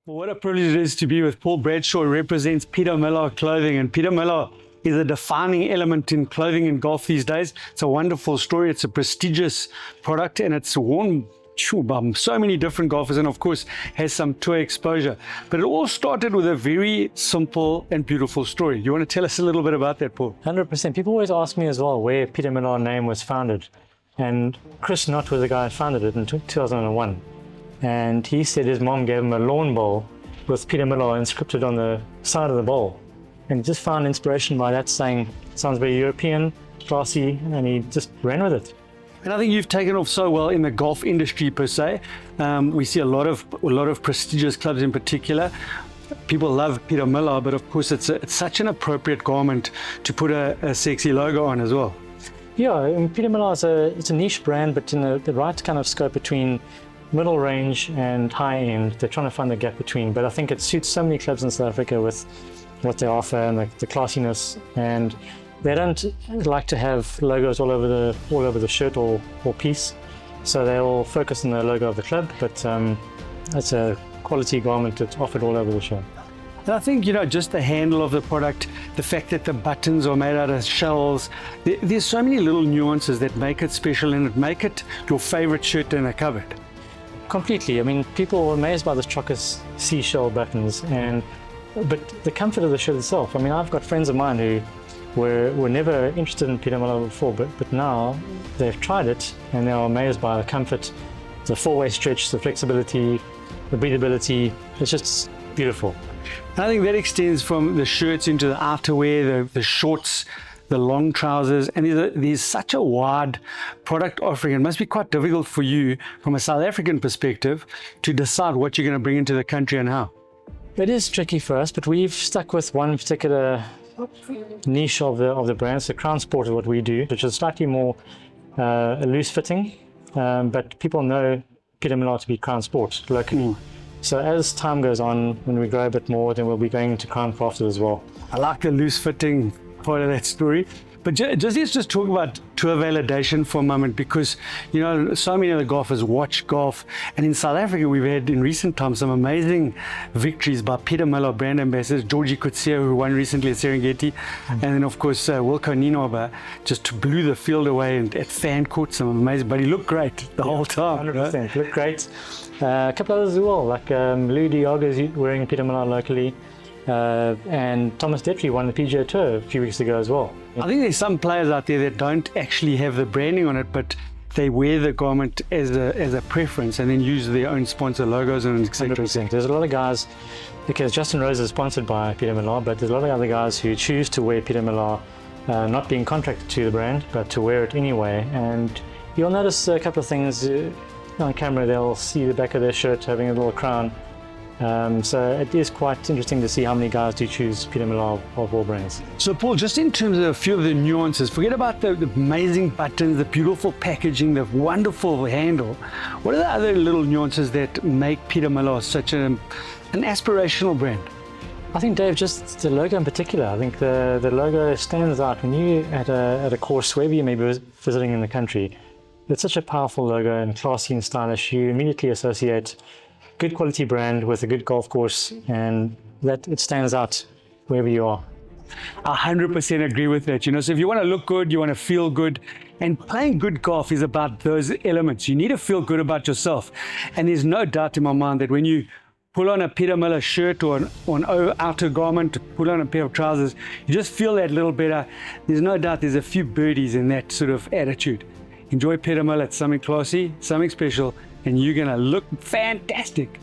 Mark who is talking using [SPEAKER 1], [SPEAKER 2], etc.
[SPEAKER 1] Well, what a privilege it is to be with Paul Bradshaw, who represents Peter Millar Clothing. And Peter Millar is a defining element in clothing in golf these days. It's a wonderful story. It's a prestigious product and it's worn by so many different golfers and of course has some tour exposure. But it all started with a very simple and beautiful story. You want to tell us a little bit about that, Paul?
[SPEAKER 2] 100%. People always ask me as well where Peter Millar name was founded. And Chris Knott was the guy who founded it in 2001. And he said his mom gave him a lawn bowl with Peter Millar inscripted on the side of the bowl. And he just found inspiration by that, saying, sounds very European, classy, and he just ran with it.
[SPEAKER 1] And I think you've taken off so well in the golf industry per se. We see a lot of prestigious clubs in particular. People love Peter Millar, but of course it's such an appropriate garment to put a sexy logo on as well.
[SPEAKER 2] Yeah, I mean, Peter Millar it's a niche brand, but in the right kind of scope between middle range and high end. They're trying to find the gap between, but I think it suits so many clubs in South Africa with what they offer and the classiness. And they don't like to have logos all over the shirt or piece, so they'll focus on the logo of the club. But it's a quality garment that's offered all over the show.
[SPEAKER 1] And I think, just the handle of the product, the fact that the buttons are made out of shells, there's so many little nuances that make it special and make it your favorite shirt in a cupboard.
[SPEAKER 2] Completely. I mean, people are amazed by the Chockers seashell buttons, but the comfort of the shirt itself. I mean, I've got friends of mine who were never interested in Peter Millar before, but now they've tried it and they're amazed by the comfort, the four-way stretch, the flexibility, the breathability. It's just beautiful.
[SPEAKER 1] And I think that extends from the shirts into the outerwear, the shorts, the long trousers, and there's such a wide product offering. It must be quite difficult for you from a South African perspective to decide what you're going to bring into the country and how.
[SPEAKER 2] It is tricky for us, but we've stuck with one particular niche of the brand. So Crown Sport is what we do, which is slightly more loose fitting, but people know Peter Millar to be Crown Sport locally. So as time goes on, when we grow a bit more, then we'll be going to Crown Crafted as well.
[SPEAKER 1] I like the loose fitting part of that story. But let's just talk about tour validation for a moment, because so many of the golfers watch golf, and in South Africa we've had in recent times some amazing victories by Peter Millar brand ambassadors, Georgie Coetzee, who won recently at Serengeti, and then of course Wilco Nienaber just blew the field away at fan court. Some amazing, but he looked great the whole time.
[SPEAKER 2] 100%, right? Looked great. A couple others as well, like Lou Diogo is wearing Peter Millar locally. And Thomas Detry won the PGA Tour a few weeks ago as well.
[SPEAKER 1] I think there's some players out there that don't actually have the branding on it, but they wear the garment as a preference and then use their own sponsor logos and etc.
[SPEAKER 2] 100%. There's a lot of guys, because Justin Rose is sponsored by Peter Millar, but there's a lot of other guys who choose to wear Peter Millar, not being contracted to the brand, but to wear it anyway. And you'll notice a couple of things on camera. They'll see the back of their shirt having a little crown. So it is quite interesting to see how many guys do choose Peter Millar of all brands.
[SPEAKER 1] So Paul, just in terms of a few of the nuances, forget about the amazing buttons, the beautiful packaging, the wonderful handle. What are the other little nuances that make Peter Millar such an aspirational brand?
[SPEAKER 2] I think, Dave, just the logo in particular. I think the logo stands out. When you at a course, wherever you may be visiting in the country, it's such a powerful logo and classy and stylish. You immediately associate good quality brand with a good golf course, and that it stands out wherever you are.
[SPEAKER 1] I 100% agree with that. So if you want to look good, you want to feel good, and playing good golf is about those elements. You need to feel good about yourself, and there's no doubt in my mind that when you pull on a Peter Millar shirt or an outer garment, pull on a pair of trousers, you just feel that little better. There's no doubt there's a few birdies in that sort of attitude. Enjoy Peter Millar. It's something classy, something special, and you're going to look fantastic.